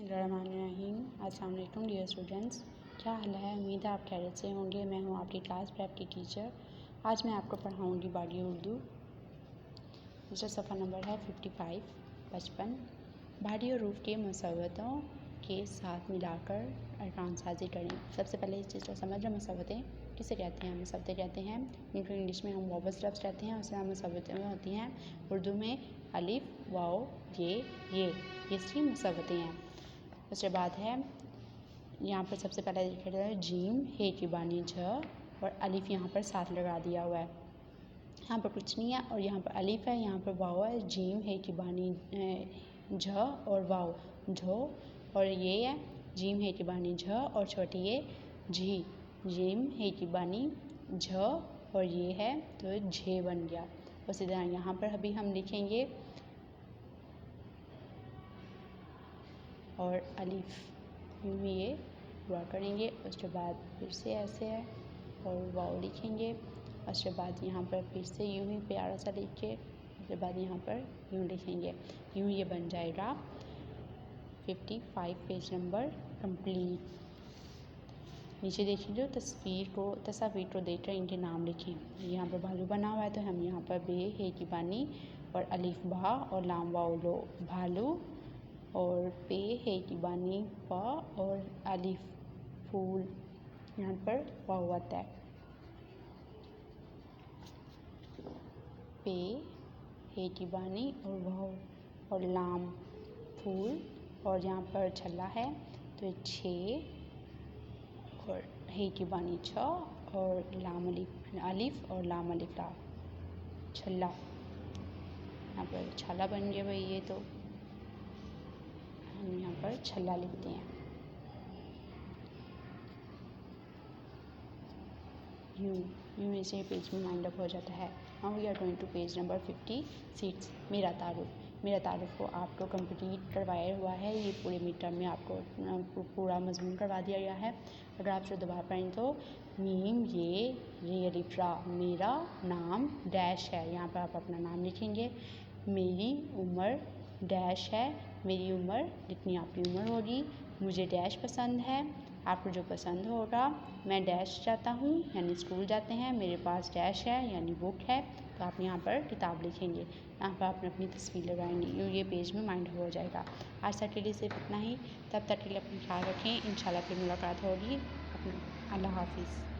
बिस्मिल्लाहिर्रहमानिर्रहीम। अस्सलाम वालेकुम डियर स्टूडेंट्स, क्या हाल है? उम्मीद है आप खैरियत से होंगे। मैं हूं आपकी क्लास प्रेप की टीचर। आज मैं आपको पढ़ाऊंगी बाडी उर्दू। दूसरा सफ़ा नंबर है 55 55। बाडी और रूफ के मुसव्वतों के साथ मिलाकर अरकान साजी करें। सबसे पहले इस चीज़ को समझ लो, मुसव्वतें किसे कहते हैं? मुसव्वतें कहते हैं, इनको इंग्लिश में हम वॉवल्स लफ्ज़ कहते हैं, उसमें मुसव्वतें होती हैं उर्दू में अलिफ, वाओ, ये इसकी मुसव्वतें हैं। उसके बाद है यहाँ पर सबसे पहले लिखा जाए जीम, हे की बानी झ और अलिफ यहाँ पर साथ लगा दिया हुआ है। यहाँ पर कुछ नहीं है और यहाँ पर अलिफ है, यहाँ पर वाओ है, जीम, हे की बानी झ और वाओ झो, और ये है जीम, हे की बानी झ और छोटी ये झी, जीम, हे की बानी झ और ये है तो झे बन गया। उसी तरह यहाँ पर अभी हम लिखेंगे और अलिफ, यूँ ही ये हुआ करेंगे। उसके बाद फिर से ऐसे है और वाओ लिखेंगे। उसके बाद यहाँ पर फिर से यूँ ही प्यारा सा लिख के उसके बाद यहाँ पर यूँ लिखेंगे। यूँ ये बन जाएगा 55 पेज नंबर कंप्लीट। नीचे देखिए जो तस्वीर को देखकर इनके नाम लिखें। यहाँ पर भालू बना हुआ है तो हम यहाँ पर बे, हे की बानी और अलिफ बा और लाम वाओ लो भालू, और पे, हे की बानी पा और अलिफ फूल, यहाँ पर वाओ आता है। पे, हे की बानी और वाओ और लाम फूल, और यहाँ पर छल्ला है तो छे और हे की बानी छ और लाम अलिफ और लाम अलिफ ला छल्ला। यहाँ पर छल्ला बन गया भाई, ये तो हम यहाँ पर छल्ला लिखते हैं। यूँ ऐसे पेज में माइंड अप हो जाता है। Now we are going to page number 56 मेरा तारुफ। मेरा तारुफ को आपको कंप्लीट करवाया हुआ है। ये पूरे मिड टर्म में आपको पूरा मजमून करवा दिया गया है। अगर आप शुद्ध बात पढ़ें तो मीम ये रे अलिफ रा, मेरा नाम डैश है, यहाँ पर आप अपना नाम लिखेंगे। मेरी उम्र डैश है, मेरी उम्र जितनी आपकी उम्र होगी। मुझे डैश पसंद है, आपको जो पसंद होगा। मैं डैश जाता हूँ यानी स्कूल जाते हैं, मेरे पास डैश है यानी बुक है, तो आप यहाँ पर किताब लिखेंगे। यहाँ पर आपने अपनी तस्वीर लगाएंगे। ये पेज में माइंड हो जाएगा। आज सैटरडे सिर्फ इतना ही। तब तक के लिए अपना ख्याल रखें। इंशाल्लाह फिर मुलाकात होगी। अल्लाह हाफिज़।